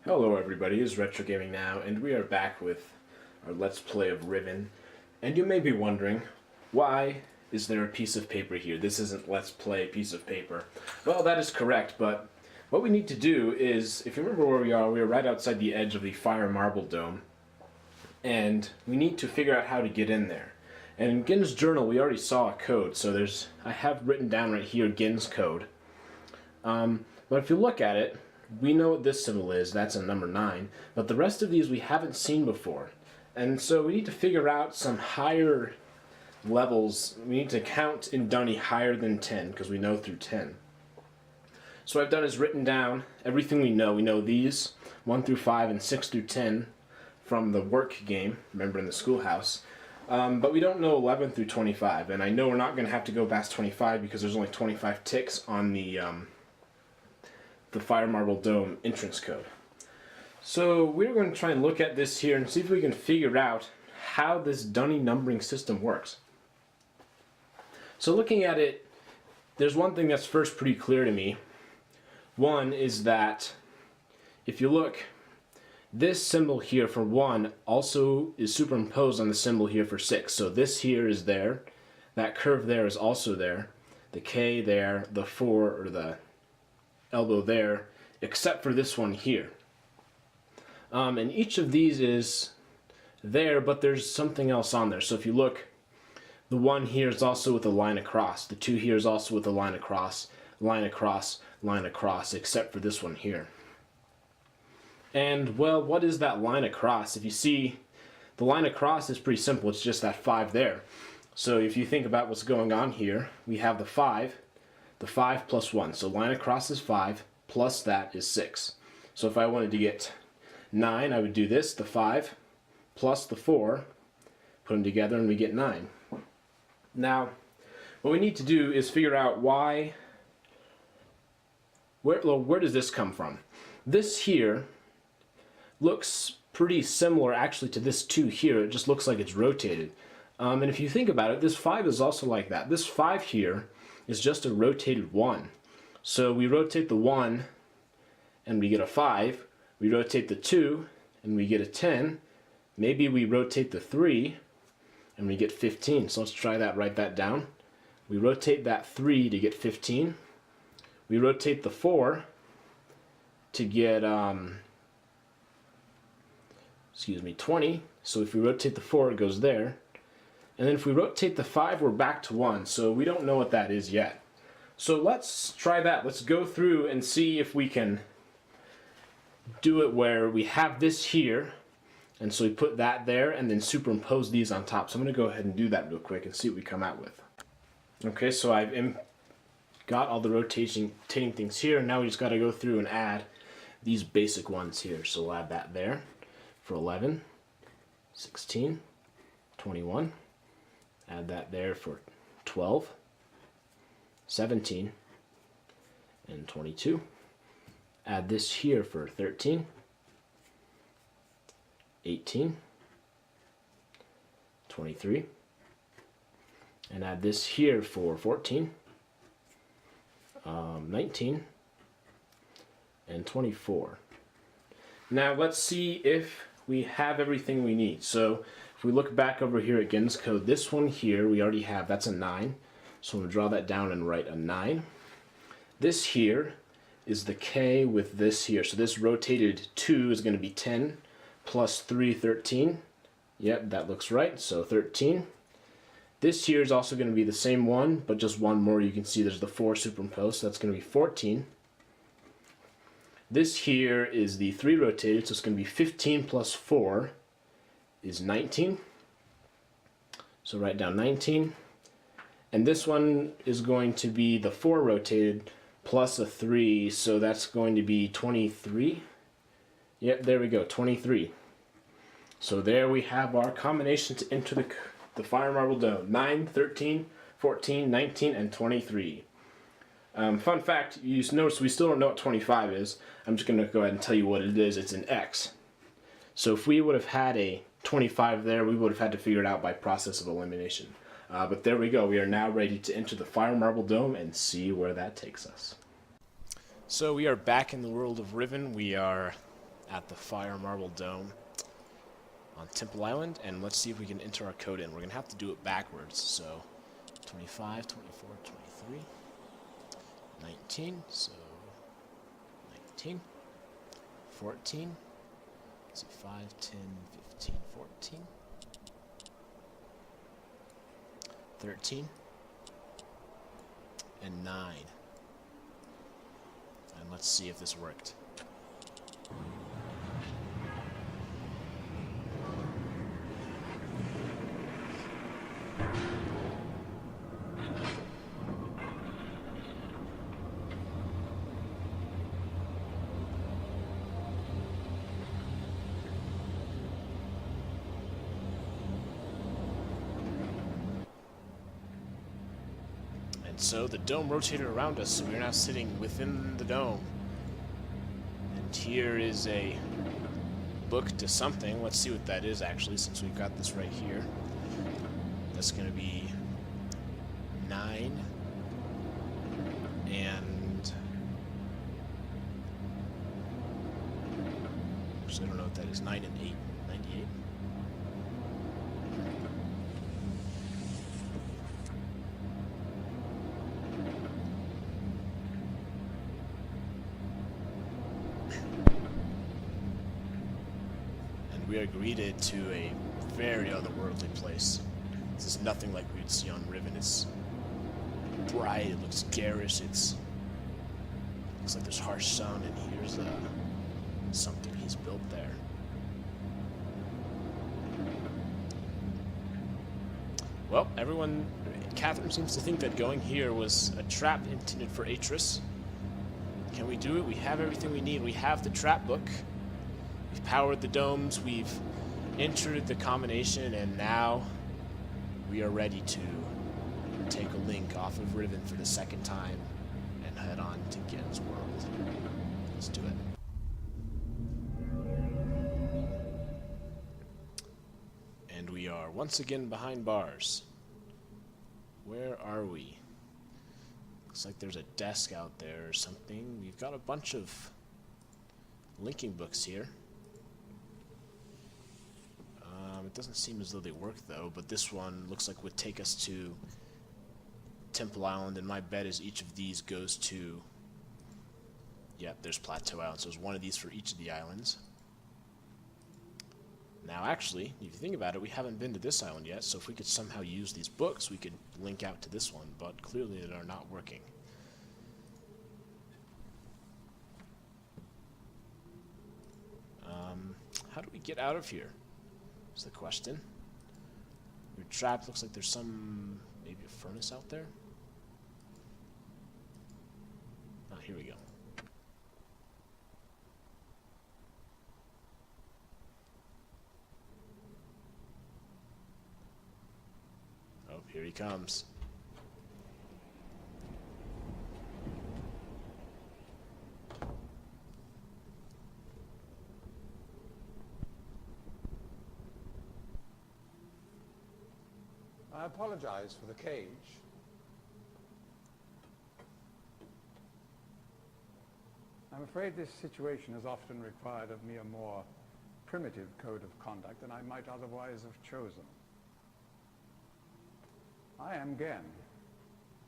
Hello everybody, it's RetroGamingNow, and we are back with our Let's Play of Riven. And you may be wondering, why is there a piece of paper here? This isn't Let's Play piece of paper. Well, that is correct, but what we need to do is, if you remember where we are right outside the edge of the Fire Marble Dome, and we need to figure out how to get in there. And in Gehn's journal, we already saw a code, so I have written down right here Gehn's code. But if you look at it, we know what this symbol is, that's a number 9, but the rest of these we haven't seen before. And so we need to figure out some higher levels. We need to count in Dunny higher than 10, because we know through 10. So what I've done is written down everything we know. We know these, 1 through 5 and 6 through 10, from the work game, remember in the schoolhouse. But we don't know 11 through 25, and I know we're not going to have to go past 25 because there's only 25 ticks on the Fire Marble Dome entrance code. So we're going to try and look at this here and see if we can figure out how this Dunny numbering system works. So looking at it, there's one thing that's first pretty clear to me. One is that if you look, this symbol here for 1 also is superimposed on the symbol here for 6. So this here is there, that curve there is also there, the K there, the 4 or the elbow there, except for this one here. And each of these is there, but there's something else on there. So if you look, the 1 here is also with a line across, the 2 here is also with a line across, line across, line across, except for this one here. And, well, what is that line across? If you see, the line across is pretty simple. It's just that 5 there. So if you think about what's going on here, we have the 5 plus 1. So line across is 5, plus that is 6. So if I wanted to get 9, I would do this, the 5 plus the 4, put them together, and we get 9. Now, what we need to do is figure out where does this come from? This here looks pretty similar actually to this 2 here. It just looks like it's rotated. And if you think about it, this 5 is also like that. This 5 here is just a rotated 1. So we rotate the 1 and we get a 5. We rotate the 2 and we get a 10. Maybe we rotate the 3 and we get 15. So let's try that, write that down. We rotate that 3 to get 15. We rotate the 4 to get 20. So if we rotate the 4, it goes there. And then if we rotate the 5, we're back to 1. So we don't know what that is yet. So let's try that. Let's go through and see if we can do it where we have this here. And so we put that there and then superimpose these on top. So I'm going to go ahead and do that real quick and see what we come out with. Okay, so I've got all the rotating things here. And now we just got to go through and add these basic ones here. So we'll add that there for 11, 16, 21. Add that there for 12, 17, and 22. Add this here for 13, 18, 23. And add this here for 14, 19, and 24. Now let's see if we have everything we need. So if we look back over here at Gehn's code, this one here we already have, that's a 9. So I'm going to draw that down and write a 9. This here is the K with this here. So this rotated 2 is going to be 10 plus 3, 13. Yep, that looks right. So 13. This here is also going to be the same one, but just one more. You can see there's the 4 superimposed. So that's going to be 14. This here is the 3 rotated, so it's going to be 15 plus 4 is 19. So write down 19. And this one is going to be the 4 rotated plus a 3, so that's going to be 23. Yep, there we go, 23. So there we have our combination to enter the Fire Marble Dome. 9, 13, 14, 19, and 23. Fun fact, you notice we still don't know what 25 is. I'm just going to go ahead and tell you what it is. It's an X. So if we would have had a 25 there, we would have had to figure it out by process of elimination. But there we go. We are now ready to enter the Fire Marble Dome and see where that takes us. So we are back in the world of Riven. We are at the Fire Marble Dome on Temple Island, and let's see if we can enter our code in. We're going to have to do it backwards, so 25, 24, 23, 19, so 19, 14, let's see, 5, 10, 15, 14, 13, and 9. And let's see if this worked. So the dome rotated around us, so we're now sitting within the dome. And here is a book to something. Let's see what that is, actually, since we've got this right here. That's going to be 9 and... So I don't know what that is. 9 and 8. 98. We are greeted to a very otherworldly place. This is nothing like we'd see on Riven. It's bright, it looks garish, looks like there's harsh sun, and here's something he's built there. Well, Catherine seems to think that going here was a trap intended for Atris. Can we do it? We have everything we need. We have the trap book. We've powered the domes, we've entered the combination, and now we are ready to take a link off of Riven for the second time and head on to Gehn's world. Let's do it. And we are once again behind bars. Where are we? Looks like there's a desk out there or something. We've got a bunch of linking books here. It doesn't seem as though they work, though, but this one looks like would take us to Temple Island, and my bet is each of these goes to... Yep, there's Plateau Island, so there's one of these for each of the islands. Now, actually, if you think about it, we haven't been to this island yet, so if we could somehow use these books, we could link out to this one, but clearly they are not working. How do we get out of here? Is the question. We're trapped. Looks like there's maybe a furnace out there. Ah, here we go. Oh, here he comes. I apologize for the cage. I'm afraid this situation has often required of me a more primitive code of conduct than I might otherwise have chosen. I am Gehn.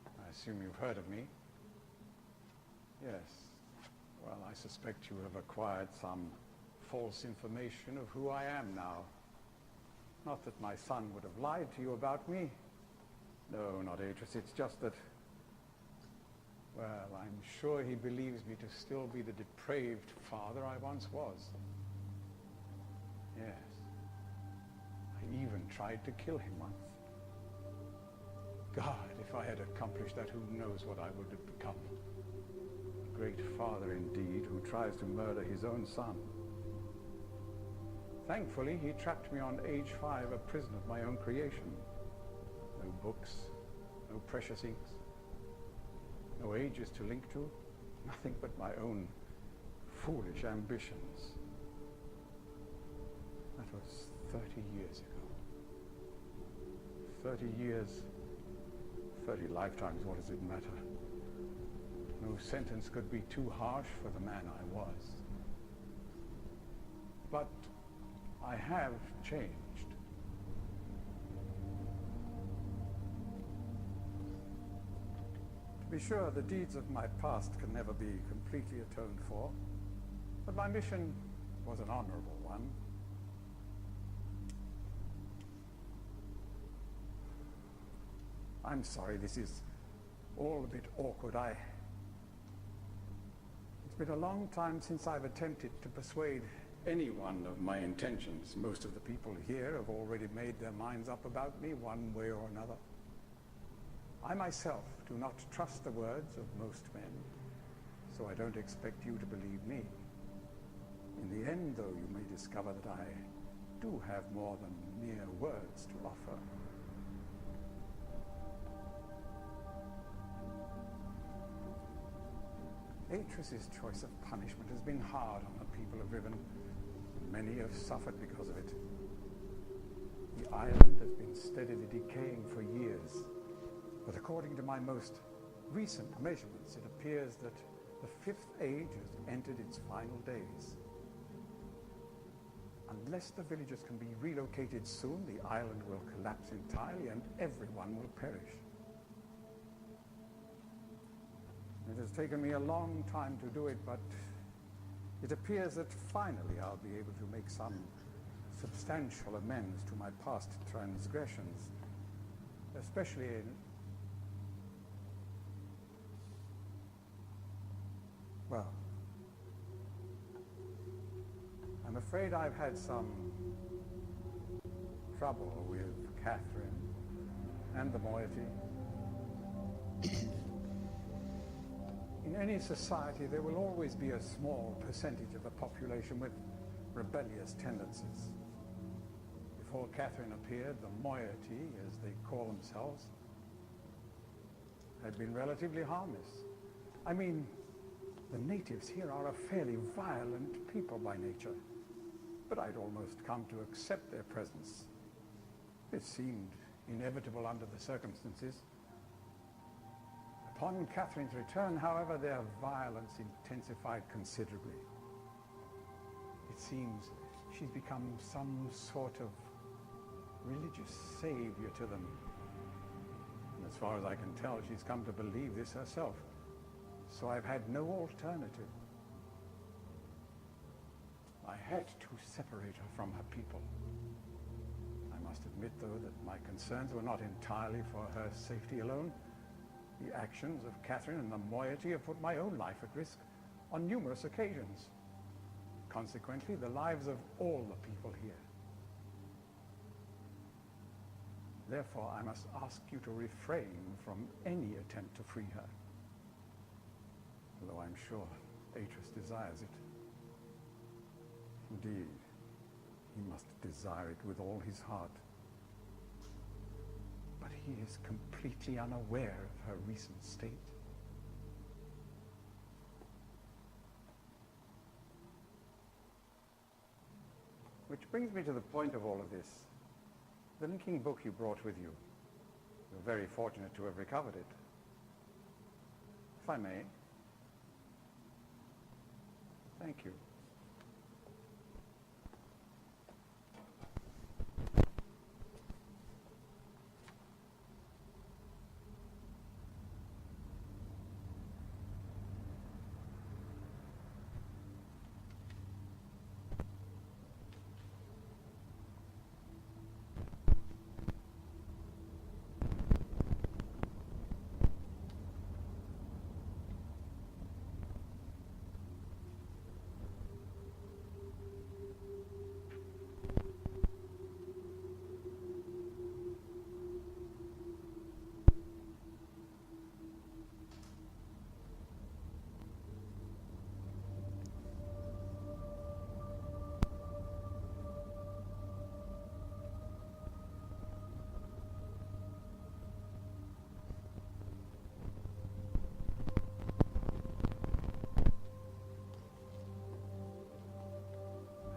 I assume you've heard of me. Yes. Well, I suspect you have acquired some false information of who I am now. Not that my son would have lied to you about me. No, not Atris. It's just that, well, I'm sure he believes me to still be the depraved father I once was. Yes. I even tried to kill him once. God, if I had accomplished that, who knows what I would have become. A great father indeed, who tries to murder his own son. Thankfully, he trapped me on age 5, a prison of my own creation. No books, no precious inks, no ages to link to, nothing but my own foolish ambitions. That was 30 years ago. 30 years, 30 lifetimes, what does it matter? No sentence could be too harsh for the man I was. but I have changed. To be sure, the deeds of my past can never be completely atoned for, but my mission was an honorable one. I'm sorry, this is all a bit awkward. It's been a long time since I've attempted to persuade anyone of my intentions. Most of the people here have already made their minds up about me one way or another. I myself do not trust the words of most men, so I don't expect you to believe me. In the end, though, you may discover that I do have more than mere words to offer. Atris's choice of punishment has been hard on the people of Riven. Many have suffered because of it. The island has been steadily decaying for years, but according to my most recent measurements, it appears that the Fifth Age has entered its final days. Unless the villagers can be relocated soon, the island will collapse entirely and everyone will perish. It has taken me a long time to do it, but it appears that finally I'll be able to make some substantial amends to my past transgressions, especially in... Well, I'm afraid I've had some trouble with Catherine and the moiety. In any society, there will always be a small percentage of the population with rebellious tendencies. Before Catherine appeared, the moiety, as they call themselves, had been relatively harmless. I mean, the natives here are a fairly violent people by nature, but I'd almost come to accept their presence. It seemed inevitable under the circumstances. Upon Catherine's return, however, their violence intensified considerably. It seems she's become some sort of religious savior to them. And as far as I can tell, she's come to believe this herself. So I've had no alternative. I had to separate her from her people. I must admit, though, that my concerns were not entirely for her safety alone. The actions of Catherine and the moiety have put my own life at risk on numerous occasions. Consequently, the lives of all the people here. Therefore, I must ask you to refrain from any attempt to free her. Although I'm sure Atris desires it. Indeed, he must desire it with all his heart. But he is completely unaware of her recent state. Which brings me to the point of all of this. The linking book you brought with you. You're very fortunate to have recovered it. If I may. Thank you.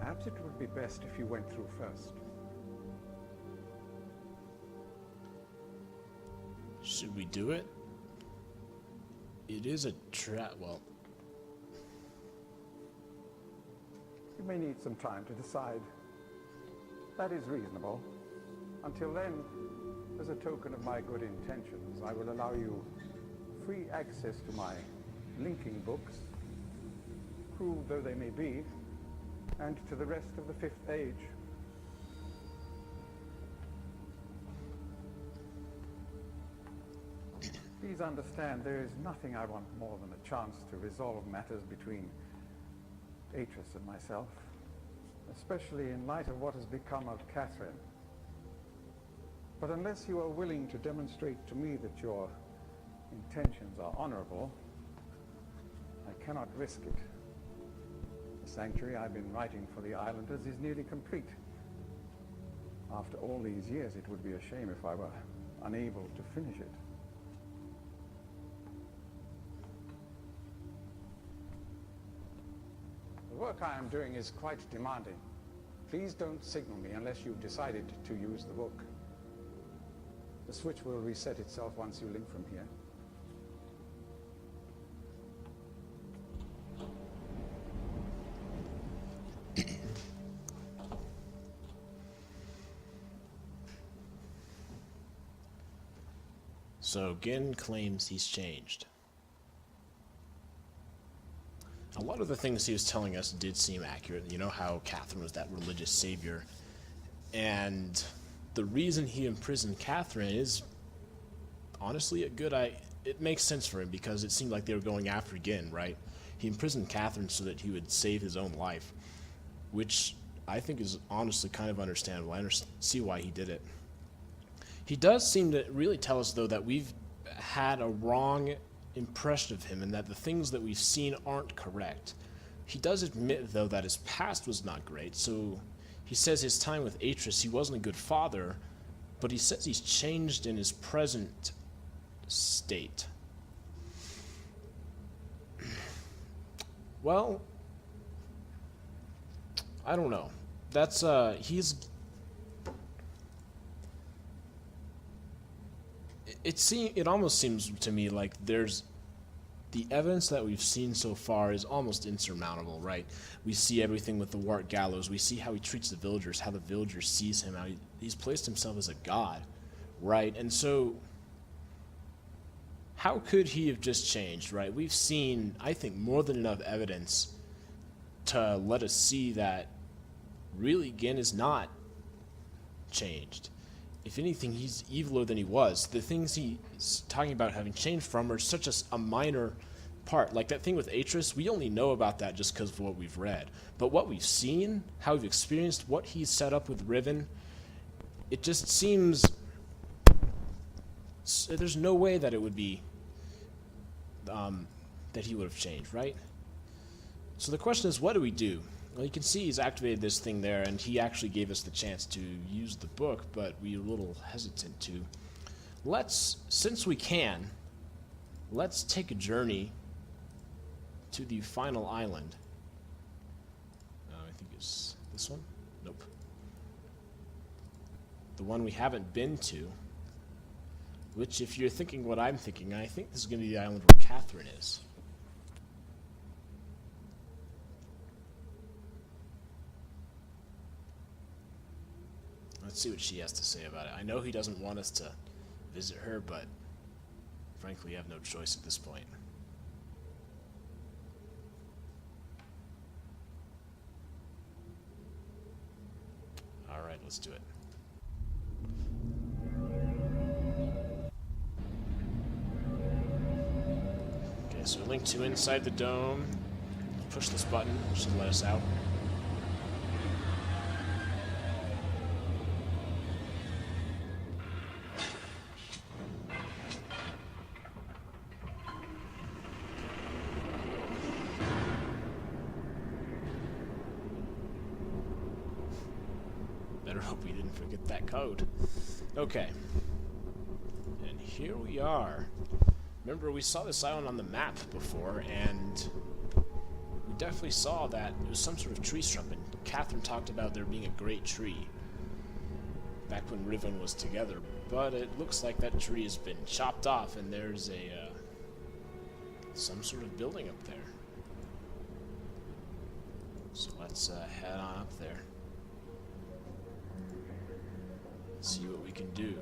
Perhaps it would be best if you went through first. Should we do it? It is a trap. Well, You may need some time to decide. That is reasonable. Until then, as a token of my good intentions, I will allow you free access to my linking books, cruel though they may be, and to the rest of the Fifth Age. Please understand, there is nothing I want more than a chance to resolve matters between Atris and myself, especially in light of what has become of Catherine. But unless you are willing to demonstrate to me that your intentions are honorable, I cannot risk it. The sanctuary I've been writing for the Islanders is nearly complete. After all these years, it would be a shame if I were unable to finish it. The work I am doing is quite demanding. Please don't signal me unless you've decided to use the book. The switch will reset itself once you link from here. So Gehn claims he's changed. A lot of the things he was telling us did seem accurate. You know how Catherine was that religious savior. And the reason he imprisoned Catherine is honestly it makes sense for him, because it seemed like they were going after Gehn, right? He imprisoned Catherine so that he would save his own life, which I think is honestly kind of understandable. I see why he did it. He does seem to really tell us, though, that we've had a wrong impression of him and that the things that we've seen aren't correct. He does admit, though, that his past was not great. So he says his time with Atris, he wasn't a good father, but he says he's changed in his present state. Well, I don't know. That's, it almost seems to me like there's the evidence that we've seen so far is almost insurmountable, right? We see everything with the Wart Gallows. We see how he treats the villagers, how the villagers sees him, how he's placed himself as a god, right? And so how could he have just changed, right? We've seen, I think, more than enough evidence to let us see that really Gehn is not changed. If anything, he's eviler than he was. The things he's talking about having changed from are such a minor part. Like that thing with Atris, we only know about that just because of what we've read. But what we've seen, how we've experienced, what he's set up with Riven, it just seems there's no way that it would be that he would have changed, right? So the question is, what do we do? Well, you can see he's activated this thing there, and he actually gave us the chance to use the book, but we were a little hesitant to. Since we can, let's take a journey to the final island. I think it's this one? Nope. The one we haven't been to, which, if you're thinking what I'm thinking, I think this is going to be the island where Catherine is. Let's see what she has to say about it. I know he doesn't want us to visit her, but frankly, I have no choice at this point. Alright, let's do it. Okay, so link to inside the dome. Push this button, which should let us out. Better hope we didn't forget that code. Okay. And here we are. Remember, we saw this island on the map before, and we definitely saw that it was some sort of tree stump, and Catherine talked about there being a great tree back when Riven was together. But it looks like that tree has been chopped off, and there's some sort of building up there. So let's head on up there. See what we can do.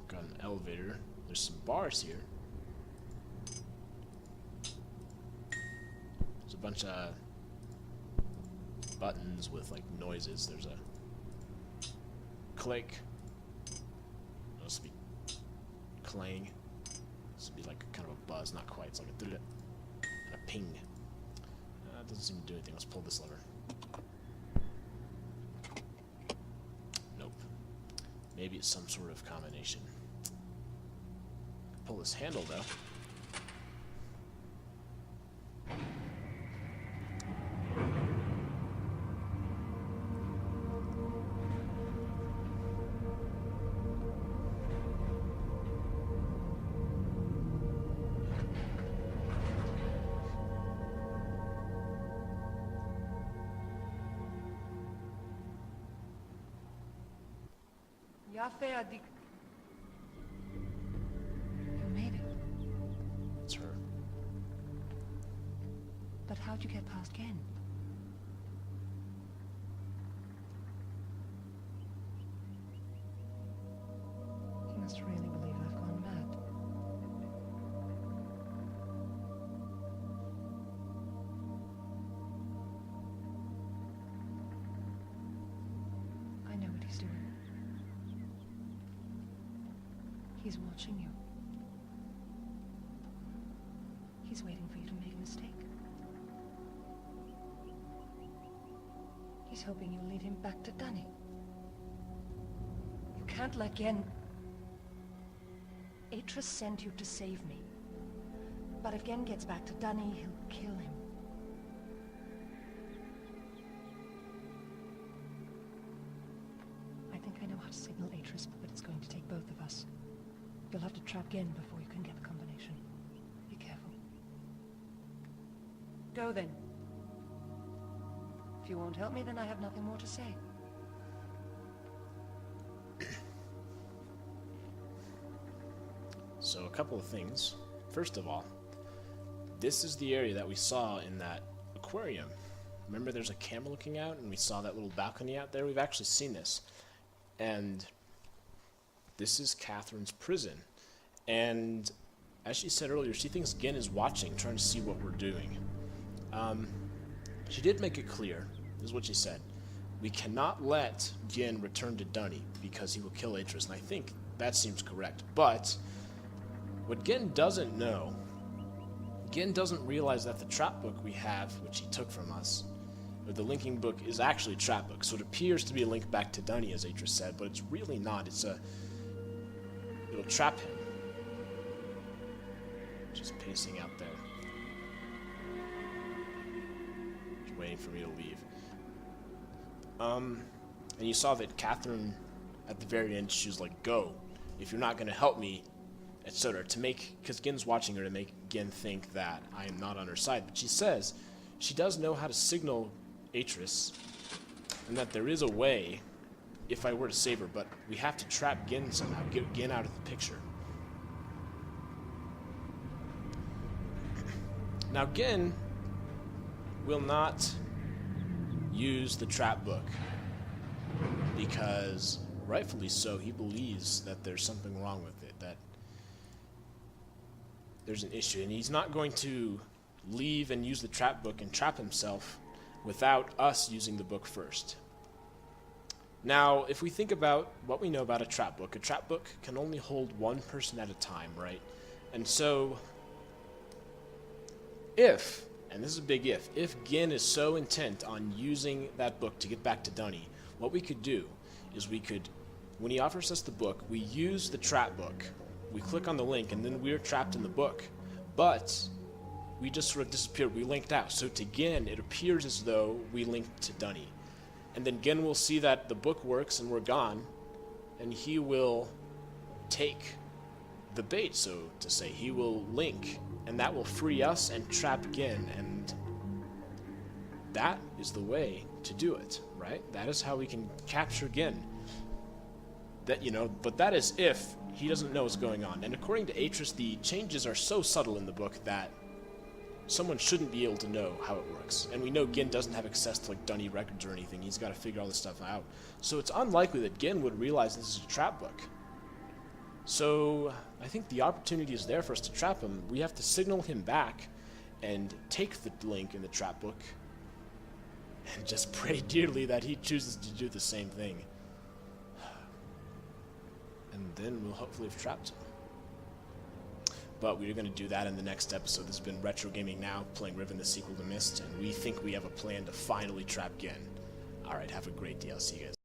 Got an elevator. There's some bars here. There's a bunch of buttons with like noises. There's a click. This will be clang. This will be like kind of a buzz, not quite. It's like a and a ping. It doesn't seem to do anything. Let's pull this lever. Nope. Maybe it's some sort of combination. Pull this handle though. You made it. It's her. But how'd you get past Gehn? You must really believe I've gone mad. I know what he's doing. He's watching you. He's waiting for you to make a mistake. He's hoping you'll lead him back to Danny. You can't let Gehn... Atris sent you to save me. But if Gehn gets back to Danny, he'll kill him. I think I know how to signal Atris, but it's going to take both of us. You'll have to trap Gehn before you can get the combination. Be careful. Go then. If you won't help me, then I have nothing more to say. So a couple of things. First of all, this is the area that we saw in that aquarium. Remember there's a camera looking out and we saw that little balcony out there? We've actually seen this. And this is Catherine's prison. And as she said earlier, she thinks Gehn is watching, trying to see what we're doing. She did make it clear, this is what she said. We cannot let Gehn return to Dunny because he will kill Atris, and I think that seems correct. But what Gehn doesn't know, Gehn doesn't realize that the trap book we have, which he took from us, or the linking book, is actually a trap book. So it appears to be a link back to Dunny, as Atris said, but it's really not. It'll trap him. Just pacing out there. Just waiting for me to leave. And you saw that Catherine, at the very end, she was like, go. If you're not going to help me, etc. Because Gehn's watching her, to make Gehn think that I am not on her side. But she says she does know how to signal Atris, and that there is a way if I were to save her, but we have to trap Gehn somehow, get Gehn out of the picture. Now Gehn will not use the trap book because, rightfully so, he believes that there's something wrong with it, that there's an issue, and he's not going to leave and use the trap book and trap himself without us using the book first. Now, if we think about what we know about a trap book can only hold one person at a time, right? And so, if, and this is a big if Gehn is so intent on using that book to get back to Dunny, what we could do is we could, when he offers us the book, we use the trap book, we click on the link, and then we're trapped in the book. But we just sort of disappeared, we linked out. So to Gehn, it appears as though we linked to Dunny. And then Gehn will see that the book works and we're gone, and he will take the bait, so to say. He will link, and that will free us and trap Gehn, and that is the way to do it, right? That is how we can capture Gehn. That, but that is if he doesn't know what's going on. And according to Atris, the changes are so subtle in the book that someone shouldn't be able to know how it works. And we know Gehn doesn't have access to like Dunny records or anything. He's got to figure all this stuff out. So it's unlikely that Gehn would realize this is a trap book. So I think the opportunity is there for us to trap him. We have to signal him back and take the link in the trap book and just pray dearly that he chooses to do the same thing. And then we'll hopefully have trapped him. But we're going to do that in the next episode. This has been Retro Gaming Now, playing Riven, the sequel to Myst, and we think we have a plan to finally trap Gehn. Alright, have a great day. I'll see you guys.